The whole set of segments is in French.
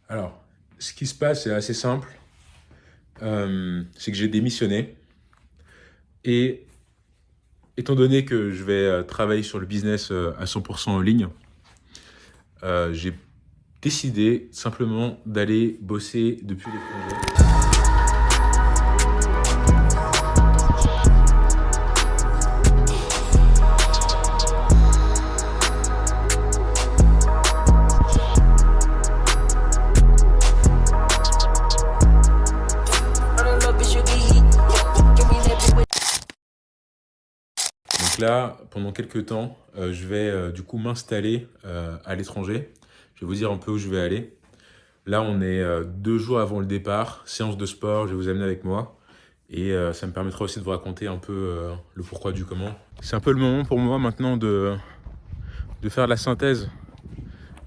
Alors, ce qui se passe, c'est assez simple. C'est que j'ai démissionné. Et étant donné que je vais travailler sur le business à 100% en ligne, j'ai décidé simplement d'aller bosser depuis l'étranger. Donc là, pendant quelques temps, je vais du coup m'installer à l'étranger. Je vais vous dire un peu où je vais aller. Là, on est 2 jours avant le départ, séance de sport, je vais vous amener avec moi. Et ça me permettra aussi de vous raconter un peu le pourquoi du comment. C'est un peu le moment pour moi maintenant de faire la synthèse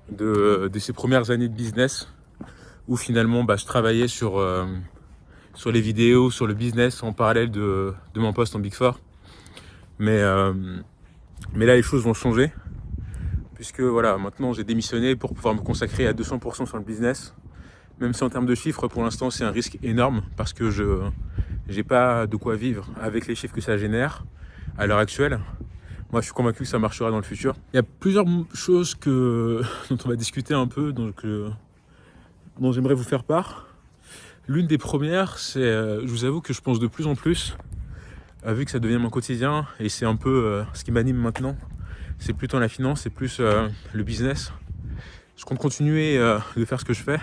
de ces premières années de business où finalement je travaillais sur les vidéos, sur le business en parallèle de mon poste en Big Four. Mais là, les choses vont changer puisque voilà, maintenant j'ai démissionné pour pouvoir me consacrer à 200% sur le business. Même si en termes de chiffres, pour l'instant, c'est un risque énorme parce que je n'ai pas de quoi vivre avec les chiffres que ça génère à l'heure actuelle. Moi, je suis convaincu que ça marchera dans le futur. Il y a plusieurs choses dont on va discuter un peu, dont j'aimerais vous faire part. L'une des premières, c'est, je vous avoue que je pense de plus en plus, vu que ça devient mon quotidien, et c'est un peu ce qui m'anime maintenant, c'est plus tant la finance, c'est plus le business. Je compte continuer de faire ce que je fais.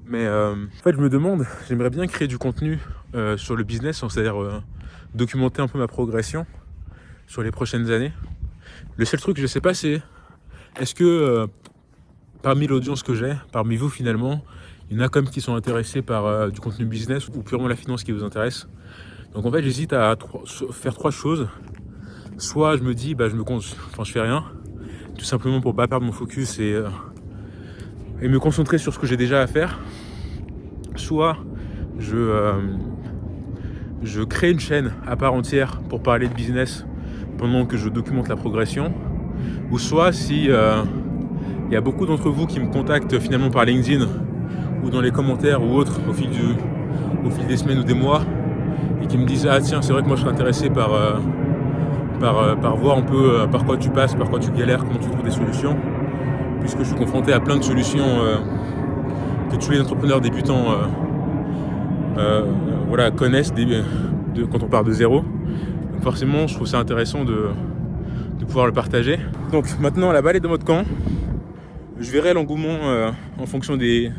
Mais en fait, je me demande, j'aimerais bien créer du contenu sur le business, c'est-à-dire documenter un peu ma progression sur les prochaines années. Le seul truc que je sais pas, c'est est-ce que parmi l'audience que j'ai, parmi vous finalement, il y en a quand même qui sont intéressés par du contenu business ou purement la finance qui vous intéresse. Donc en fait, j'hésite à faire 3 choses. Soit je me dis, je fais rien, tout simplement pour pas perdre mon focus et me concentrer sur ce que j'ai déjà à faire. Soit je crée une chaîne à part entière pour parler de business pendant que je documente la progression. Ou soit si y a beaucoup d'entre vous qui me contactent finalement par LinkedIn ou dans les commentaires ou autres au fil des semaines ou des mois et qui me disent ah tiens c'est vrai que moi je serais intéressé par voir un peu par quoi tu passes, par quoi tu galères, comment tu trouves des solutions, puisque je suis confronté à plein de solutions que tous les entrepreneurs débutants connaissent quand on part de zéro. Donc forcément je trouve ça intéressant de pouvoir le partager. Donc maintenant la balle est dans votre camp. Je verrai l'engouement en fonction des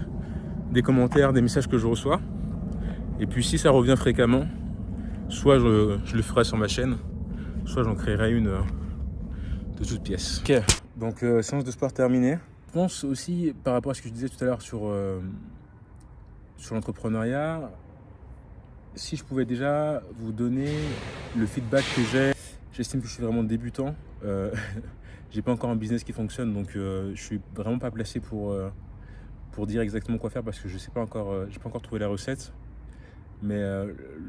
commentaires, des messages que je reçois. Et puis si ça revient fréquemment, soit je le ferai sur ma chaîne, soit j'en créerai une de toutes pièces. Ok, donc séance de sport terminée. Je pense aussi par rapport à ce que je disais tout à l'heure sur l'entrepreneuriat, si je pouvais déjà vous donner le feedback que j'ai, j'estime que je suis vraiment débutant. J'ai pas encore un business qui fonctionne, donc je suis vraiment pas placé pour dire exactement quoi faire parce que je sais pas encore, j'ai pas encore trouvé la recette. Mais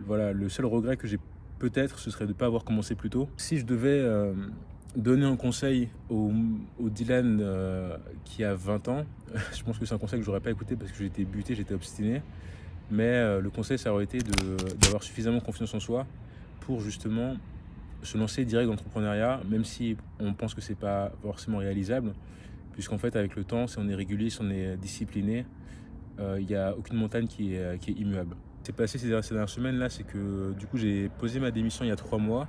voilà, le seul regret que j'ai peut-être, ce serait de ne pas avoir commencé plus tôt. Si je devais donner un conseil au Dylan qui a 20 ans, je pense que c'est un conseil que j'aurais pas écouté parce que j'étais buté, j'étais obstiné. Mais le conseil, ça aurait été d'avoir suffisamment confiance en soi pour justement se lancer direct dans l'entrepreneuriat, même si on pense que c'est pas forcément réalisable, puisqu'en fait, avec le temps, si on est régulier, si on est discipliné, il n'y a aucune montagne qui est immuable. Ce qui s'est passé ces dernières semaines là, c'est que du coup j'ai posé ma démission il y a 3 mois,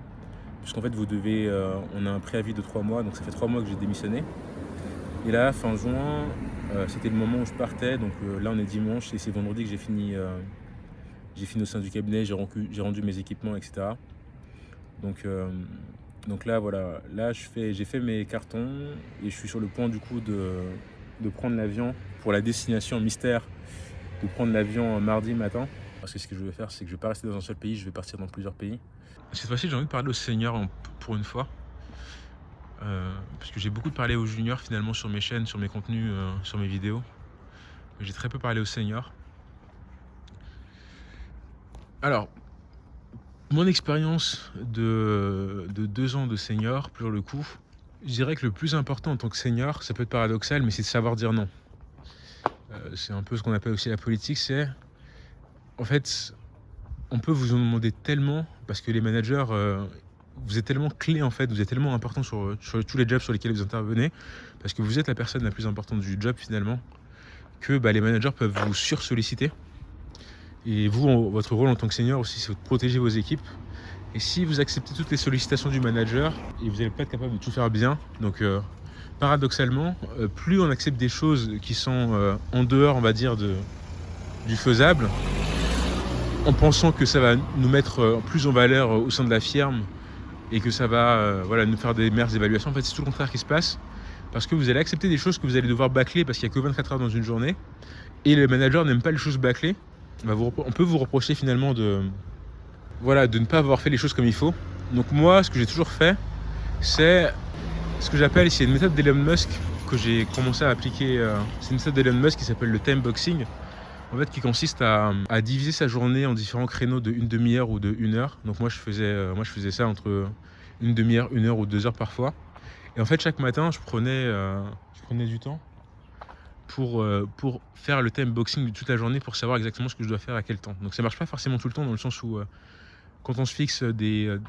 puisqu'en fait on a un préavis de 3 mois, donc ça fait 3 mois que j'ai démissionné. Et là, fin juin, c'était le moment où je partais, donc là on est dimanche et c'est vendredi que j'ai fini au sein du cabinet, j'ai rendu mes équipements, etc. Donc là voilà, là j'ai fait mes cartons et je suis sur le point du coup de prendre l'avion pour la destination mystère, de prendre l'avion mardi matin. Parce que ce que je vais faire, c'est que je vais pas rester dans un seul pays, je vais partir dans plusieurs pays. Cette fois-ci, j'ai envie de parler aux seniors pour une fois. Parce que j'ai beaucoup parlé aux juniors finalement sur mes chaînes, sur mes contenus, sur mes vidéos. Mais j'ai très peu parlé aux seniors. Alors, mon expérience de 2 ans de senior, pour le coup, je dirais que le plus important en tant que senior, ça peut être paradoxal, mais c'est de savoir dire non. c'est un peu ce qu'on appelle aussi la politique, c'est en fait, on peut vous en demander tellement parce que les managers, vous êtes tellement clé en fait, vous êtes tellement important sur tous les jobs sur lesquels vous intervenez, parce que vous êtes la personne la plus importante du job finalement, que les managers peuvent vous sursolliciter. Et vous, votre rôle en tant que senior aussi, c'est de protéger vos équipes. Et si vous acceptez toutes les sollicitations du manager, et vous n'allez pas être capable de tout faire bien, donc paradoxalement, plus on accepte des choses qui sont en dehors, on va dire, du faisable, en pensant que ça va nous mettre plus en valeur au sein de la firme et que ça va nous faire des meilleures évaluations. En fait, c'est tout le contraire qui se passe parce que vous allez accepter des choses que vous allez devoir bâcler parce qu'il n'y a que 24 heures dans une journée et le manager n'aime pas les choses bâclées. On peut vous reprocher finalement de ne pas avoir fait les choses comme il faut. Donc moi, ce que j'ai toujours fait, c'est ce que j'appelle, c'est une méthode d'Elon Musk que j'ai commencé à appliquer. C'est une méthode d'Elon Musk qui s'appelle le time boxing. En fait, qui consiste à diviser sa journée en différents créneaux de une demi-heure ou de 1 heure. Donc moi je faisais ça entre une demi-heure, 1 heure ou 2 heures parfois. Et en fait, chaque matin, je prenais du temps pour faire le time boxing de toute la journée pour savoir exactement ce que je dois faire à quel temps. Donc ça marche pas forcément tout le temps dans le sens où quand on se fixe des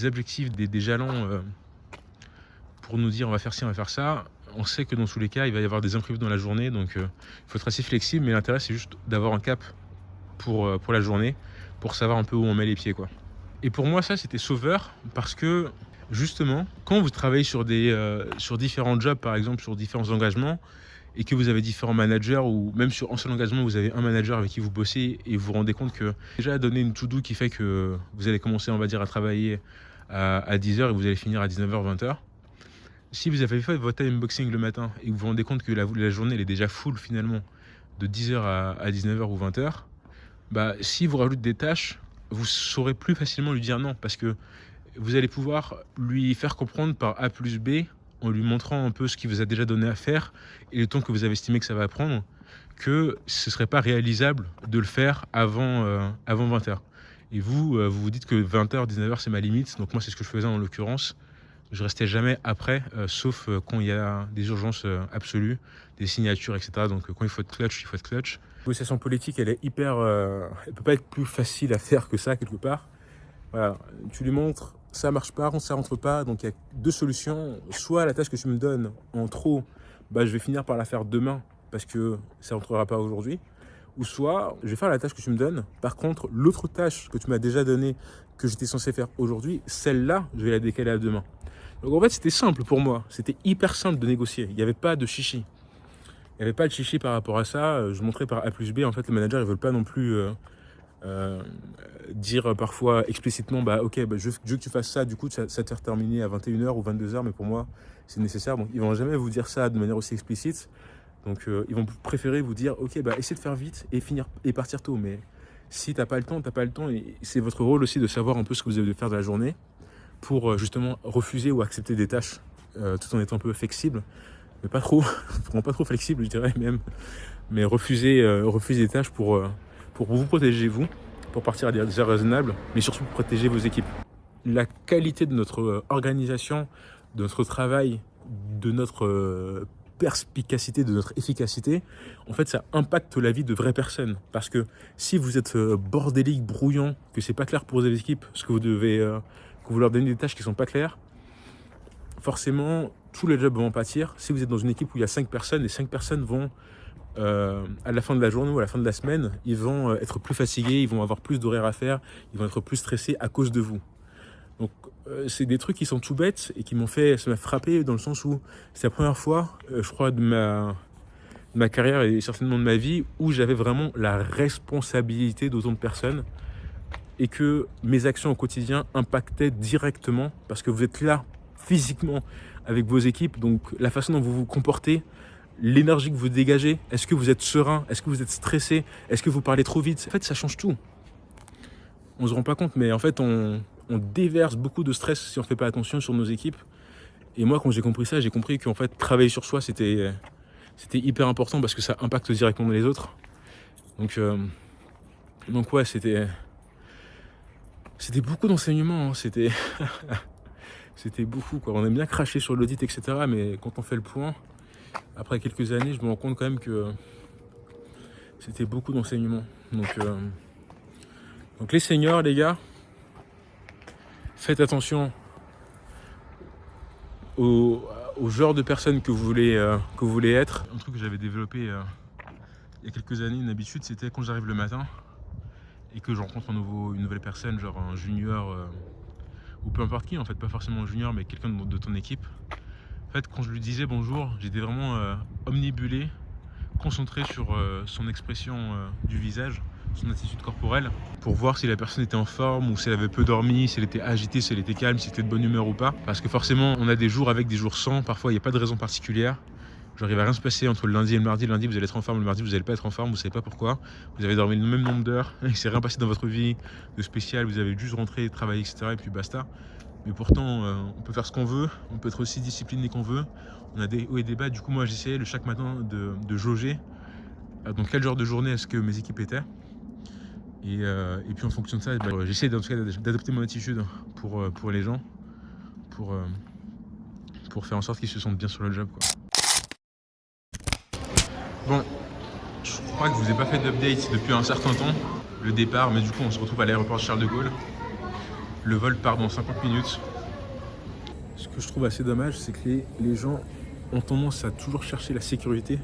objectifs, des jalons pour nous dire on va faire ci, on va faire ça, on sait que dans tous les cas, il va y avoir des imprévus dans la journée, donc il faut être assez flexible, mais l'intérêt c'est juste d'avoir un cap pour la journée, pour savoir un peu où on met les pieds, quoi. Et pour moi, ça c'était sauveur, parce que justement, quand vous travaillez sur différents jobs, par exemple sur différents engagements, et que vous avez différents managers, ou même sur un seul engagement, vous avez un manager avec qui vous bossez, et vous vous rendez compte que déjà donner une to-do qui fait que vous allez commencer, on va dire, à travailler à 10h et vous allez finir à 19h, 20h. Si vous avez fait votre time boxing le matin et que vous vous rendez compte que la journée elle est déjà full finalement de 10h à 19h ou 20h, si vous rajoutez des tâches, vous saurez plus facilement lui dire non parce que vous allez pouvoir lui faire comprendre par A plus B en lui montrant un peu ce qu'il vous a déjà donné à faire et le temps que vous avez estimé que ça va prendre, que ce ne serait pas réalisable de le faire avant 20h. Et vous vous dites que 20h, 19h c'est ma limite, donc moi c'est ce que je faisais en l'occurrence. Je restais jamais après, sauf quand il y a des urgences absolues, des signatures, etc. Donc quand il faut être clutch, il faut être clutch. La négociation politique, elle est hyper... elle peut pas être plus facile à faire que ça, quelque part. Voilà, tu lui montres, ça marche pas, ça rentre pas. Donc il y a deux solutions. Soit la tâche que tu me donnes en trop, je vais finir par la faire demain parce que ça rentrera pas aujourd'hui. Ou soit, je vais faire la tâche que tu me donnes. Par contre, l'autre tâche que tu m'as déjà donnée, que j'étais censé faire aujourd'hui, celle-là, je vais la décaler à demain. Donc en fait, c'était simple pour moi. C'était hyper simple de négocier. Il n'y avait pas de chichi. Il n'y avait pas de chichi par rapport à ça. Je montrais par A plus B. En fait, les managers, ils ne veulent pas non plus dire parfois explicitement ok, je veux que tu fasses ça. Du coup, ça te fait terminer à 21h ou 22h. Mais pour moi, c'est nécessaire. Donc, ils ne vont jamais vous dire ça de manière aussi explicite. Donc, ils vont préférer vous dire ok, essaie de faire vite et finir et partir tôt. Mais si tu n'as pas le temps, tu n'as pas le temps. Et c'est votre rôle aussi de savoir un peu ce que vous avez de faire de la journée, pour justement refuser ou accepter des tâches tout en étant un peu flexible, mais pas trop, vraiment pas trop flexible je dirais même, mais refuser des tâches pour vous protéger vous, pour partir à des heures raisonnables, mais surtout pour protéger vos équipes. La qualité de notre organisation, de notre travail, de notre perspicacité, de notre efficacité, en fait ça impacte la vie de vraies personnes, parce que si vous êtes bordélique, brouillon, que c'est pas clair pour vos équipes, ce que vous devez... que vous leur donnez des tâches qui ne sont pas claires, forcément, tous les jobs vont en pâtir. Si vous êtes dans une équipe où il y a 5 personnes, les 5 personnes vont, à la fin de la journée ou à la fin de la semaine, ils vont être plus fatigués, ils vont avoir plus d'horaires à faire, ils vont être plus stressés à cause de vous. Donc, c'est des trucs qui sont tout bêtes et qui ça m'a frappé dans le sens où c'est la première fois, je crois, de ma carrière et certainement de ma vie, où j'avais vraiment la responsabilité d'autant de personnes et que mes actions au quotidien impactaient directement, parce que vous êtes là physiquement avec vos équipes, donc la façon dont vous vous comportez, l'énergie que vous dégagez, est-ce que vous êtes serein, est-ce que vous êtes stressé, est-ce que vous parlez trop vite, en fait ça change tout. On se rend pas compte, mais en fait on déverse beaucoup de stress si on fait pas attention sur nos équipes. Et moi quand j'ai compris ça, j'ai compris qu'en fait travailler sur soi c'était hyper important parce que ça impacte directement les autres. Donc ouais, c'était beaucoup d'enseignements, hein. C'était beaucoup, quoi. On aime bien cracher sur l'audit, etc. Mais quand on fait le point, après quelques années, je me rends compte quand même que C'était beaucoup d'enseignements. Donc les seniors, les gars, faites attention au genre de personne que vous voulez être. Un truc que j'avais développé il y a quelques années, une habitude, c'était quand j'arrive le matin et que je rencontre une nouvelle personne, genre un junior ou peu importe qui, en fait, pas forcément un junior, mais quelqu'un de ton équipe. En fait, quand je lui disais bonjour, j'étais vraiment omnibulé, concentré sur son expression du visage, son attitude corporelle, pour voir si la personne était en forme ou si elle avait peu dormi, si elle était agitée, si elle était calme, si elle était de bonne humeur ou pas. Parce que forcément, on a des jours avec, des jours sans, parfois il n'y a pas de raison particulière. Genre il va rien se passer entre le lundi et le mardi. Le lundi vous allez être en forme, le mardi vous n'allez pas être en forme, vous savez pas pourquoi. Vous avez dormi le même nombre d'heures, il s'est rien passé dans votre vie de spécial, vous avez juste rentré, travaillé, etc. et puis basta. Mais pourtant, on peut faire ce qu'on veut, on peut être aussi discipliné qu'on veut. On a des hauts et des bas. Du coup, moi, j'essayais chaque matin de jauger dans quel genre de journée est-ce que mes équipes étaient. Et puis en fonction de ça, j'essaie d'adopter mon attitude pour les gens, pour faire en sorte qu'ils se sentent bien sur le job, quoi. Bon, je crois que je vous ai pas fait d'update depuis un certain temps, le départ, mais du coup on se retrouve à l'aéroport Charles de Gaulle. Le vol part dans 50 minutes. Ce que je trouve assez dommage, c'est que les gens ont tendance à toujours chercher la sécurité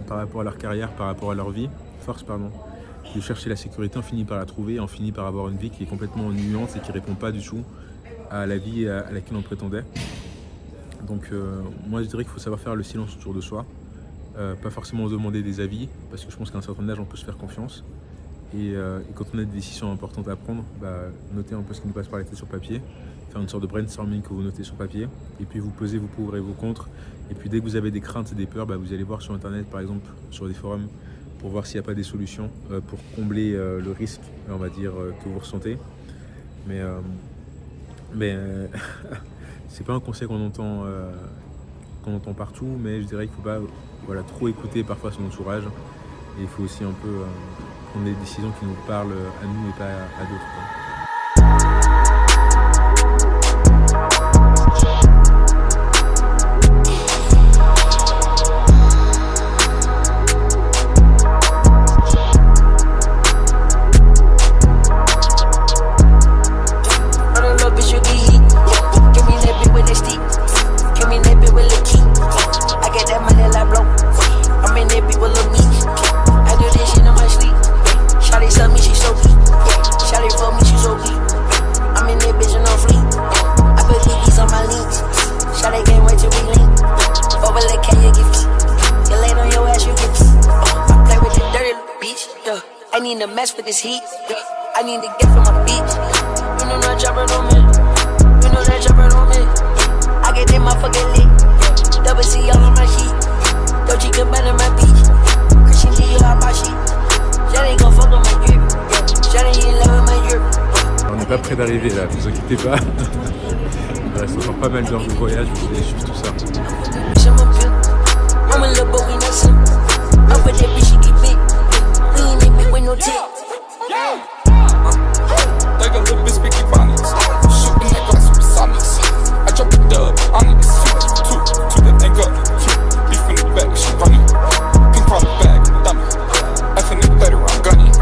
par rapport à leur carrière, par rapport à leur vie. De chercher la sécurité, on finit par la trouver, on finit par avoir une vie qui est complètement ennuyante et qui ne répond pas du tout à la vie à laquelle on prétendait. Donc moi je dirais qu'il faut savoir faire le silence autour de soi, pas forcément demander des avis, parce que je pense qu'à un certain âge on peut se faire confiance. Et quand on a des décisions importantes à prendre, notez un peu ce qui nous passe par la tête sur papier, faire une sorte de brainstorming que vous notez sur papier, et puis vous pesez vos pour et vos contre. Et puis dès que vous avez des craintes et des peurs, vous allez voir sur internet par exemple, sur des forums, pour voir s'il n'y a pas des solutions pour combler le risque, on va dire, que vous ressentez. Mais c'est pas un conseil qu'on entend partout, mais je dirais qu'il ne faut pas trop écouter parfois son entourage. Et il faut aussi un peu prendre des décisions qui nous parlent à nous et pas à d'autres, quoi. I need to mess with this heat. I need to get from my beach. You know that chopper on me. You know that chopper on me. I get that motherfucking lit. Double C all on my sheet. Dolce Gabbana my beach. Christian Dior on my sheet. J'allais ain't gon' fuck on my drip. J'allais in love with my drip. On n'est pas près d'arriver là, ne vous inquiétez pas. Il reste encore pas mal d'heures de voyage, vous allez suivre tout ça. I'm a little boy, we not simple. I put that bitch, she get big. We ain't that big with no tip. Like a little bit spiky bonnets. Shooting that glass with sonics. I drop the dub, I need to two that thing up. Beef in the back, she running. Pink on the bag, dummy. F in the better, I'm gunning.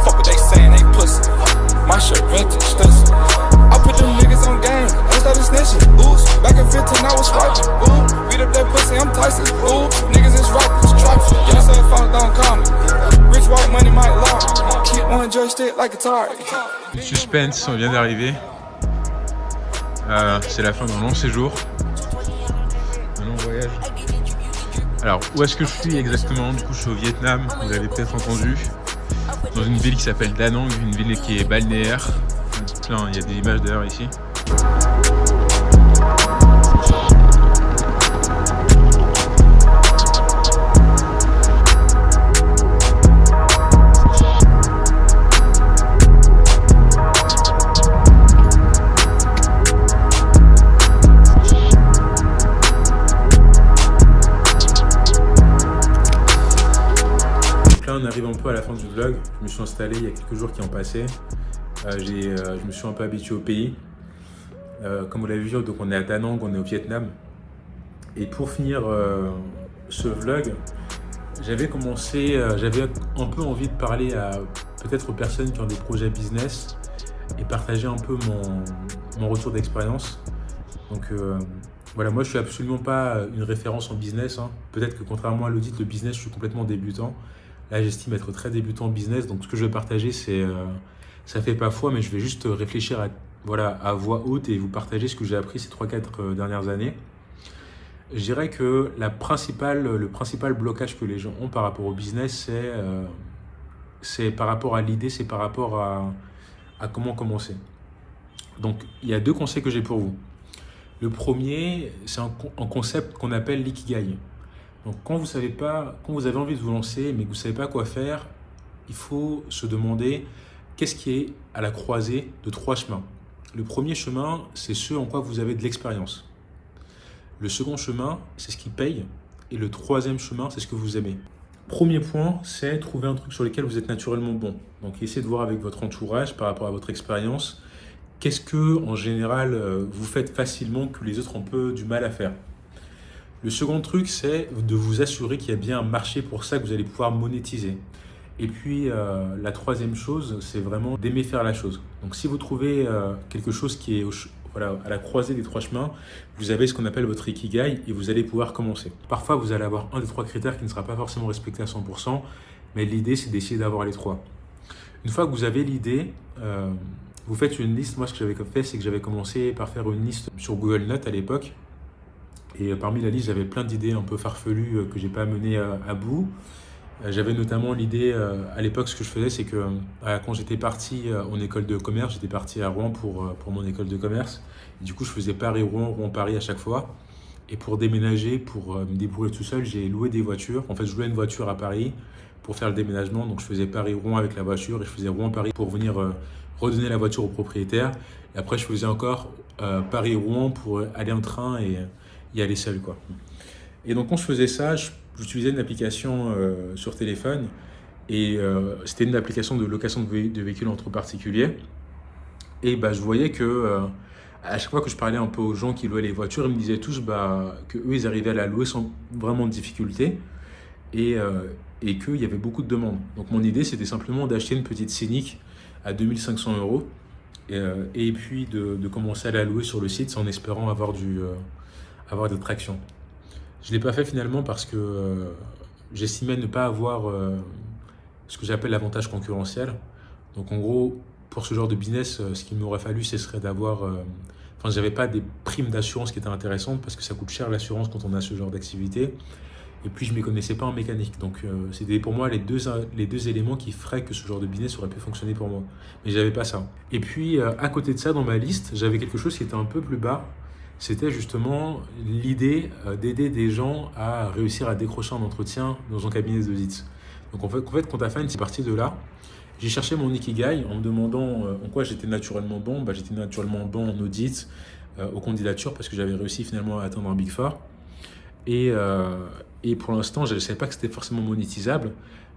Fuck what they saying, they pussy. My shirt vintage, that's I put them niggas on game, and started snitching. Ooh, back in 15, I was swiping. Ooh, beat up that pussy, I'm Tyson. Ooh, niggas is rappers, trifling. Yeah, so if I don't come. Rich white money might lie. Keep one joystick like Atari. Suspense, on vient d'arriver. C'est la fin d'un long séjour, un long voyage. Alors, où est-ce que je suis exactement? Du coup, je suis au Vietnam, vous avez peut-être entendu. Dans une ville qui s'appelle Da Nang, une ville qui est balnéaire. Il y a des images d'ailleurs ici. On arrive un peu à la fin du vlog. Je me suis installé il y a quelques jours qui ont passé. Je me suis un peu habitué au pays. Comme vous l'avez vu, donc on est à Da Nang, on est au Vietnam. Et pour finir ce vlog, j'avais un peu envie de parler à peut-être aux personnes qui ont des projets business et partager un peu mon retour d'expérience. Donc voilà, moi je suis absolument pas une référence en business, hein. Peut-être que contrairement à l'audit, le business, je suis complètement débutant. Là, j'estime être très débutant en business. Donc ce que je vais partager, ça fait pas foi, mais je vais juste réfléchir à voix haute et vous partager ce que j'ai appris ces 3-4 dernières années. Je dirais que le principal blocage que les gens ont par rapport au business, c'est par rapport à l'idée, c'est par rapport à comment commencer. Donc, il y a 2 conseils que j'ai pour vous. Le premier, c'est un concept qu'on appelle l'ikigai. Donc, quand vous avez envie de vous lancer, mais que vous ne savez pas quoi faire, il faut se demander qu'est-ce qui est à la croisée de 3 chemins. Le premier chemin, c'est ce en quoi vous avez de l'expérience. Le second chemin, c'est ce qui paye. Et le troisième chemin, c'est ce que vous aimez. Premier point, c'est trouver un truc sur lequel vous êtes naturellement bon. Donc, essayez de voir avec votre entourage, par rapport à votre expérience, qu'est-ce que, en général, vous faites facilement que les autres ont un peu du mal à faire. Le second truc, c'est de vous assurer qu'il y a bien un marché pour ça que vous allez pouvoir monétiser. Et puis, la troisième chose, c'est vraiment d'aimer faire la chose. Donc, si vous trouvez quelque chose qui est à la croisée des 3 chemins, vous avez ce qu'on appelle votre ikigai et vous allez pouvoir commencer. Parfois, vous allez avoir un des 3 critères qui ne sera pas forcément respecté à 100%, mais l'idée, c'est d'essayer d'avoir les 3. Une fois que vous avez l'idée, vous faites une liste. Moi, ce que j'avais fait, c'est que j'avais commencé par faire une liste sur Google Notes à l'époque. Et parmi la liste, j'avais plein d'idées un peu farfelues que j'ai pas menées à bout. J'avais notamment l'idée, à l'époque, ce que je faisais, c'est que quand j'étais parti en école de commerce, j'étais parti à Rouen pour mon école de commerce. Et du coup, je faisais Paris-Rouen, Rouen-Paris à chaque fois. Et pour déménager, pour me débrouiller tout seul, j'ai loué des voitures. En fait, je louais une voiture à Paris pour faire le déménagement. Donc, je faisais Paris-Rouen avec la voiture et je faisais Rouen-Paris pour venir redonner la voiture au propriétaire. Et après, je faisais encore Paris-Rouen pour aller en train et y aller seul, quoi. Et donc, quand je faisais ça, j'utilisais une application sur téléphone et c'était une application de location de véhicules entre particuliers. Et je voyais que à chaque fois que je parlais un peu aux gens qui louaient les voitures, ils me disaient tous que eux, ils arrivaient à la louer sans vraiment de difficulté et qu'il y avait beaucoup de demandes. Donc, mon idée, c'était simplement d'acheter une petite Scénic à 2500 € et puis de commencer à la louer sur le site en espérant avoir de traction. Je ne l'ai pas fait finalement parce que j'estimais ne pas avoir ce que j'appelle l'avantage concurrentiel. Donc en gros, pour ce genre de business, ce qu'il m'aurait fallu, ce serait d'avoir... j'avais pas des primes d'assurance qui étaient intéressantes parce que ça coûte cher l'assurance quand on a ce genre d'activité. Et puis je ne m'y connaissais pas en mécanique. Donc c'était pour moi les deux éléments qui feraient que ce genre de business aurait pu fonctionner pour moi. Mais je n'avais pas ça. Et puis à côté de ça, dans ma liste, j'avais quelque chose qui était un peu plus bas. C'était justement l'idée d'aider des gens à réussir à décrocher un entretien dans un cabinet d'audit. Donc en fait, quand tu as fait c'est parti de là. J'ai cherché mon ikigai en me demandant en quoi j'étais naturellement bon. J'étais naturellement bon en audit, aux candidatures, parce que j'avais réussi finalement à atteindre un Big Four. Et pour l'instant, je ne savais pas que c'était forcément monétisable,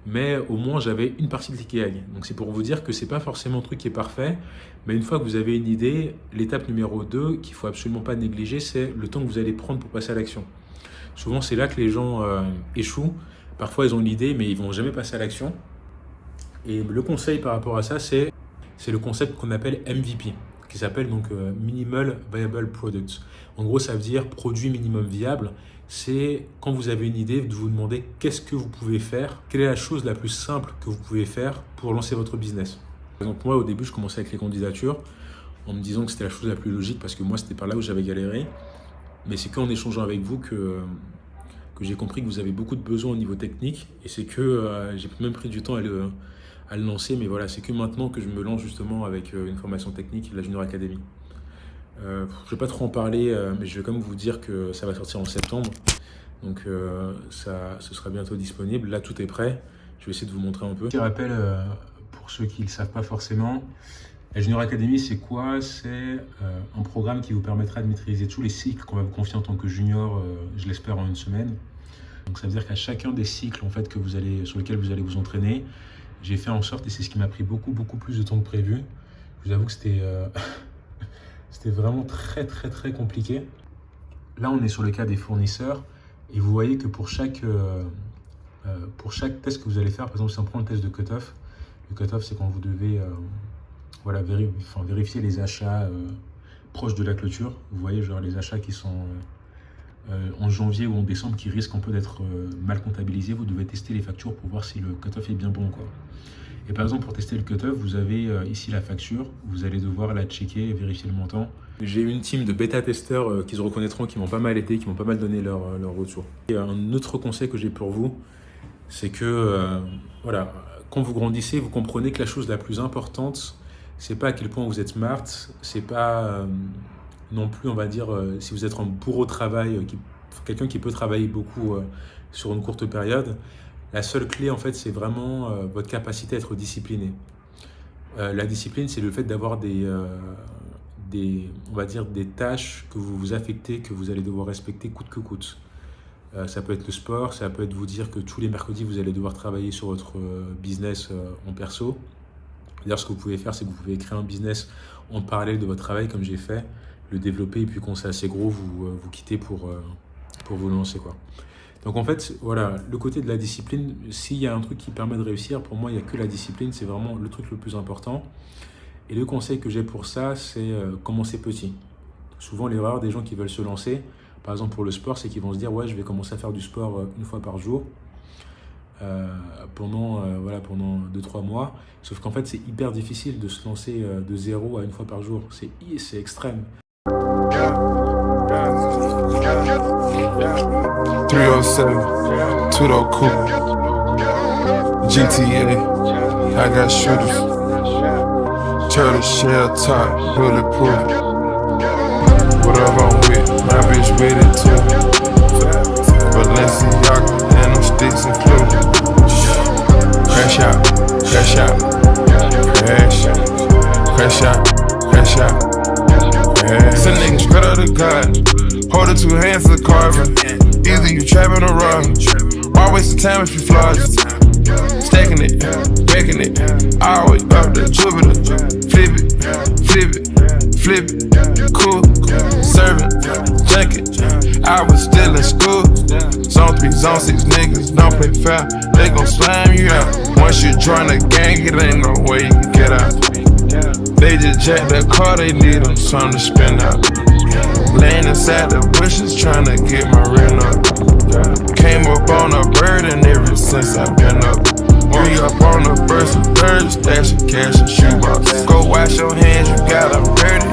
mais au moins j'avais une partie de l'ikigai. Donc c'est pour vous dire que c'est pas forcément un truc qui est parfait, mais une fois que vous avez une idée, l'étape numéro 2 qu'il faut absolument pas négliger, c'est le temps que vous allez prendre pour passer à l'action. Souvent c'est là que les gens échouent. Parfois ils ont l'idée mais ils vont jamais passer à l'action. Et le conseil par rapport à ça, c'est le concept qu'on appelle MVP, qui s'appelle donc Minimal Viable Product. En gros, ça veut dire produit minimum viable. C'est quand vous avez une idée, de vous demander qu'est-ce que vous pouvez faire, quelle est la chose la plus simple que vous pouvez faire pour lancer votre business. Donc moi, au début, je commençais avec les candidatures en me disant que c'était la chose la plus logique parce que moi, c'était par là où j'avais galéré. Mais c'est qu'en échangeant avec vous que j'ai compris que vous avez beaucoup de besoins au niveau technique et c'est que j'ai même pris du temps à le lancer. Mais voilà, c'est que maintenant que je me lance justement avec une formation technique, la Junior Academy. Je ne vais pas trop en parler, mais je vais quand même vous dire que ça va sortir en septembre. Donc ce sera bientôt disponible. Là, tout est prêt. Je vais essayer de vous montrer un peu. Petit rappel pour ceux qui ne le savent pas forcément. La Junior Academy, c'est quoi? C'est un programme qui vous permettra de maîtriser tous les cycles qu'on va vous confier en tant que junior, je l'espère, en une semaine. Donc ça veut dire qu'à chacun des cycles en fait, sur lesquels vous allez vous entraîner, j'ai fait en sorte, et c'est ce qui m'a pris beaucoup plus de temps que prévu. Je vous avoue que c'était vraiment très compliqué. Là, on est sur le cas des fournisseurs et vous voyez que pour chaque Pour chaque test que vous allez faire, par exemple si on prend le test de cut-off, le cut-off c'est quand vous devez voilà, vérifier les achats proches de la clôture. Vous voyez, genre les achats qui sont en janvier ou en décembre qui risquent un peu d'être mal comptabilisés. Vous devez tester les factures pour voir si le cut-off est bien bon, quoi. Et par exemple, pour tester le cut-off, vous avez ici la facture. Vous allez devoir la checker et vérifier le montant. J'ai une team de bêta-testeurs qui se reconnaîtront, qui m'ont pas mal aidé, qui m'ont pas mal donné leur retour. Et un autre conseil que j'ai pour vous, c'est que voilà, quand vous grandissez, vous comprenez que la chose la plus importante, c'est pas à quel point vous êtes smart, c'est pas non plus, on va dire, si vous êtes un bourreau de travail, quelqu'un qui peut travailler beaucoup sur une courte période. La seule clé, en fait, c'est vraiment votre capacité à être discipliné. La discipline, c'est le fait d'avoir on va dire, des tâches que vous vous affectez, que vous allez devoir respecter coûte que coûte. Ça peut être le sport, ça peut être vous dire que tous les mercredis, vous allez devoir travailler sur votre business en perso. D'ailleurs, ce que vous pouvez faire, c'est que vous pouvez créer un business en parallèle de votre travail, comme j'ai fait, le développer, et puis quand c'est assez gros, vous quittez pour vous lancer, quoi. Donc en fait, voilà, le côté de la discipline, s'il y a un truc qui permet de réussir, pour moi, il n'y a que la discipline, c'est vraiment le truc le plus important. Et le conseil que j'ai pour ça, c'est commencer petit. Souvent, l'erreur des gens qui veulent se lancer, par exemple pour le sport, c'est qu'ils vont se dire « Ouais, je vais commencer à faire du sport une fois par jour pendant 2-3 mois. » Sauf qu'en fait, c'est hyper difficile de se lancer de 0 à une fois par jour. C'est extrême. 307, two-door coupe, GTA, I got shooters, turtle shell top, bulletproof. Whatever I'm with, my bitch with it too. Balenciaga and them sticks included. Crash out, crash out, crash, crash out, crash out. Some niggas straight out of God. Hold it 2 hands to the carver. Either you trapping or robbing. Why waste the time if you flawed? Stacking it, breaking it. All the way up to Jupiter. Flip it, flip it, flip it. Cool, serving, junket. I was still in school. Zone 3, zone 6 niggas don't play fair. They gon' slam you out. Once you join the gang, it ain't no way you can get out. They just jacked the car, they need them something to spin out. Laying inside the bushes, tryna get my rent up. Came up on a bird and ever since I've been up. Re up on the first and third, stashing cash and shoebox. Go wash your hands, you got them dirty.